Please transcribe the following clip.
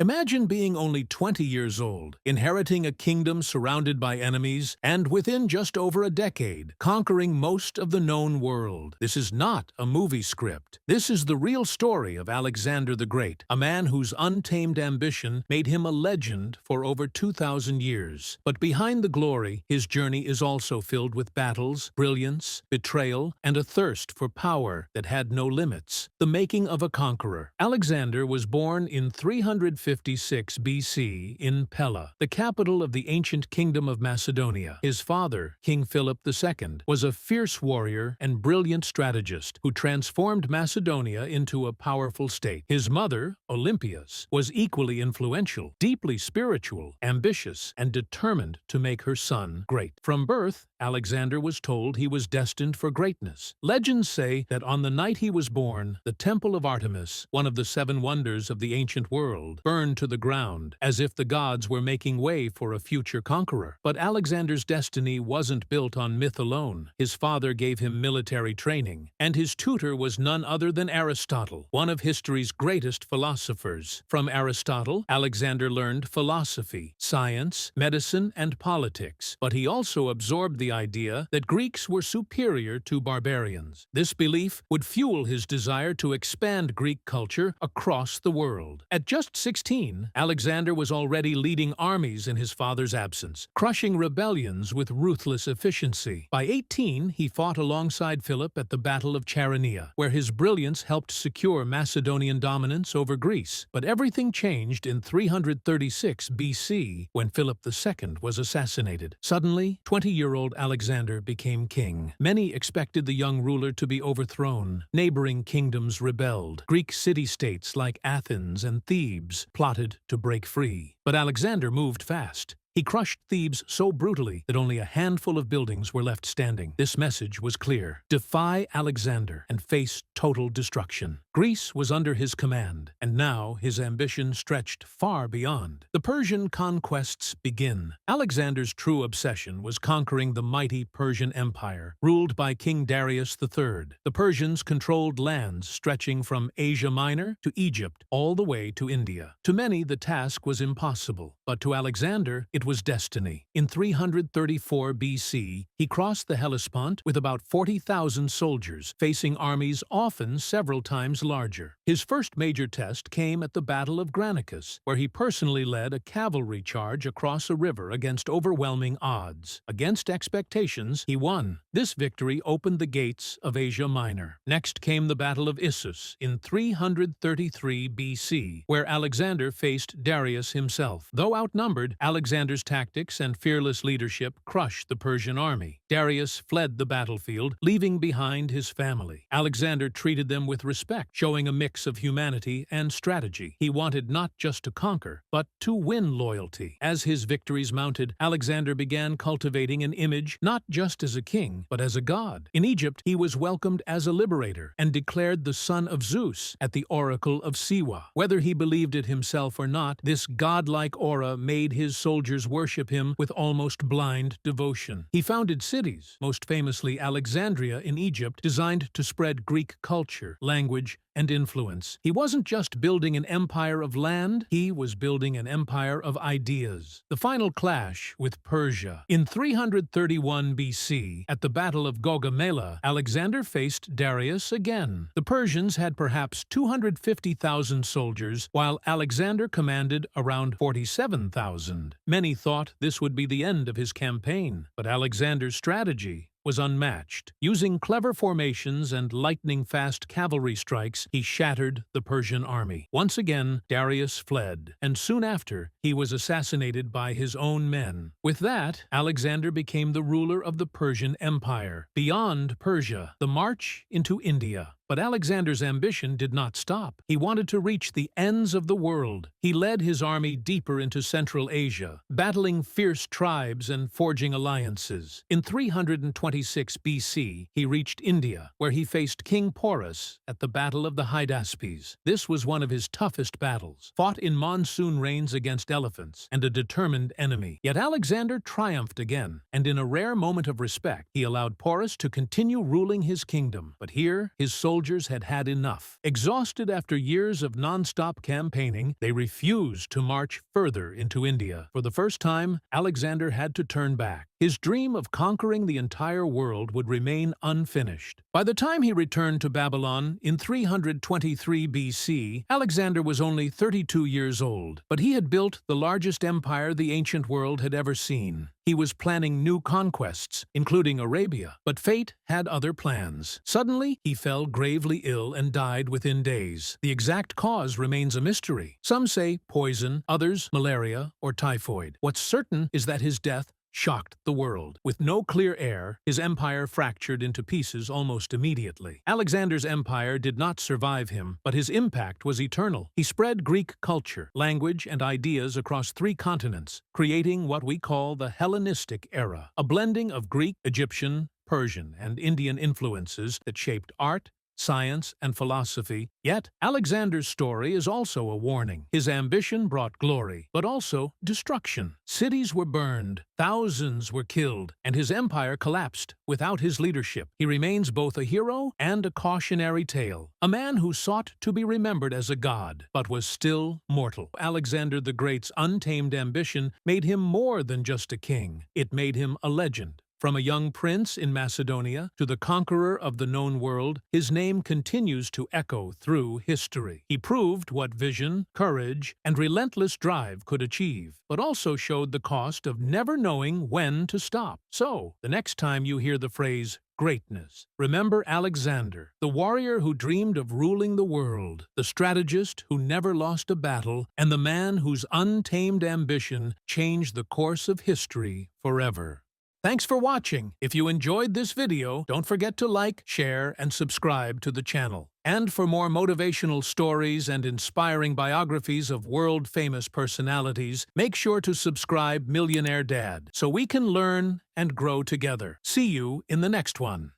Imagine being only 20 years old, inheriting a kingdom surrounded by enemies, and within just over a decade, conquering most of the known world. This is not a movie script. This is the real story of Alexander the Great, a man whose untamed ambition made him a legend for over 2,000 years. But behind the glory, his journey is also filled with battles, brilliance, betrayal, and a thirst for power that had no limits. The making of a conqueror. Alexander was born in 356 BC in Pella, the capital of the ancient kingdom of Macedonia. His father, King Philip II, was a fierce warrior and brilliant strategist who transformed Macedonia into a powerful state. His mother, Olympias, was equally influential, deeply spiritual, ambitious, and determined to make her son great. From birth, Alexander was told he was destined for greatness. Legends say that on the night he was born, the Temple of Artemis, one of the seven wonders of the ancient world, burned to the ground, as if the gods were making way for a future conqueror. But Alexander's destiny wasn't built on myth alone. His father gave him military training, and his tutor was none other than Aristotle, one of history's greatest philosophers. From Aristotle, Alexander learned philosophy, science, medicine, and politics, but he also absorbed the idea that Greeks were superior to barbarians. This belief would fuel his desire to expand Greek culture across the world. At just 16, Alexander was already leading armies in his father's absence, crushing rebellions with ruthless efficiency. By 18, he fought alongside Philip at the Battle of Chaeronea, where his brilliance helped secure Macedonian dominance over Greece. But everything changed in 336 BC when Philip II was assassinated. Suddenly, 20-year-old Alexander became king. Many expected the young ruler to be overthrown. Neighboring kingdoms rebelled. Greek city-states like Athens and Thebes plotted to break free. But Alexander moved fast. He crushed Thebes so brutally that only a handful of buildings were left standing. This message was clear: defy Alexander and face total destruction. Greece was under his command, and now his ambition stretched far beyond. The Persian conquests begin. Alexander's true obsession was conquering the mighty Persian Empire, ruled by King Darius III. The Persians controlled lands stretching from Asia Minor to Egypt, all the way to India. To many, the task was impossible, but to Alexander, it was destiny. In 334 BC, he crossed the Hellespont with about 40,000 soldiers, facing armies often several times larger. His first major test came at the Battle of Granicus, where he personally led a cavalry charge across a river against overwhelming odds. Against expectations, he won. This victory opened the gates of Asia Minor. Next came the Battle of Issus in 333 BC, where Alexander faced Darius himself. Though outnumbered, Alexander's tactics and fearless leadership crushed the Persian army. Darius fled the battlefield, leaving behind his family. Alexander treated them with respect, showing a mix of humanity and strategy. He wanted not just to conquer, but to win loyalty. As his victories mounted, Alexander began cultivating an image not just as a king, but as a god. In Egypt, he was welcomed as a liberator and declared the son of Zeus at the Oracle of Siwa. Whether he believed it himself or not, this godlike aura made his soldiers worship him with almost blind devotion. He founded cities, most famously Alexandria in Egypt, designed to spread Greek culture, language, and influence. He wasn't just building an empire of land, he was building an empire of ideas. The final clash with Persia. In 331 BC, at the Battle of Gaugamela, Alexander faced Darius again. The Persians had perhaps 250,000 soldiers, while Alexander commanded around 47,000. Many thought this would be the end of his campaign, but Alexander's strategy was unmatched. Using clever formations and lightning-fast cavalry strikes, he shattered the Persian army. Once again, Darius fled, and soon after, he was assassinated by his own men. With that, Alexander became the ruler of the Persian Empire. Beyond Persia, the march into India. But Alexander's ambition did not stop. He wanted to reach the ends of the world. He led his army deeper into Central Asia, battling fierce tribes and forging alliances. In 326 BC, he reached India, where he faced King Porus at the Battle of the Hydaspes. This was one of his toughest battles, fought in monsoon rains against elephants and a determined enemy. Yet Alexander triumphed again, and in a rare moment of respect, he allowed Porus to continue ruling his kingdom. But here, his soldiers soldiers had had enough. Exhausted after years of non-stop campaigning, they refused to march further into India. For the first time, Alexander had to turn back. His dream of conquering the entire world would remain unfinished. By the time he returned to Babylon in 323 BC, Alexander was only 32 years old, but he had built the largest empire the ancient world had ever seen. He was planning new conquests, including Arabia, but fate had other plans. Suddenly, he fell gravely ill and died within days. The exact cause remains a mystery. Some say poison, others malaria or typhoid. What's certain is that his death shocked the world. With no clear heir, his empire fractured into pieces almost immediately. Alexander's empire did not survive him, but his impact was eternal. He spread Greek culture, language, and ideas across 3 continents, creating what we call the Hellenistic era, a blending of Greek, Egyptian, Persian, and Indian influences that shaped art, science, and philosophy. Yet, Alexander's story is also a warning. His ambition brought glory, but also destruction. Cities were burned, thousands were killed, and his empire collapsed without his leadership. He remains both a hero and a cautionary tale, a man who sought to be remembered as a god, but was still mortal. Alexander the Great's untamed ambition made him more than just a king. It made him a legend. From a young prince in Macedonia to the conqueror of the known world, his name continues to echo through history. He proved what vision, courage, and relentless drive could achieve, but also showed the cost of never knowing when to stop. So, the next time you hear the phrase greatness, remember Alexander, the warrior who dreamed of ruling the world, the strategist who never lost a battle, and the man whose untamed ambition changed the course of history forever. Thanks for watching. If you enjoyed this video, don't forget to like, share, and subscribe to the channel. And for more motivational stories and inspiring biographies of world-famous personalities, make sure to subscribe Millionaire Dad so we can learn and grow together. See you in the next one.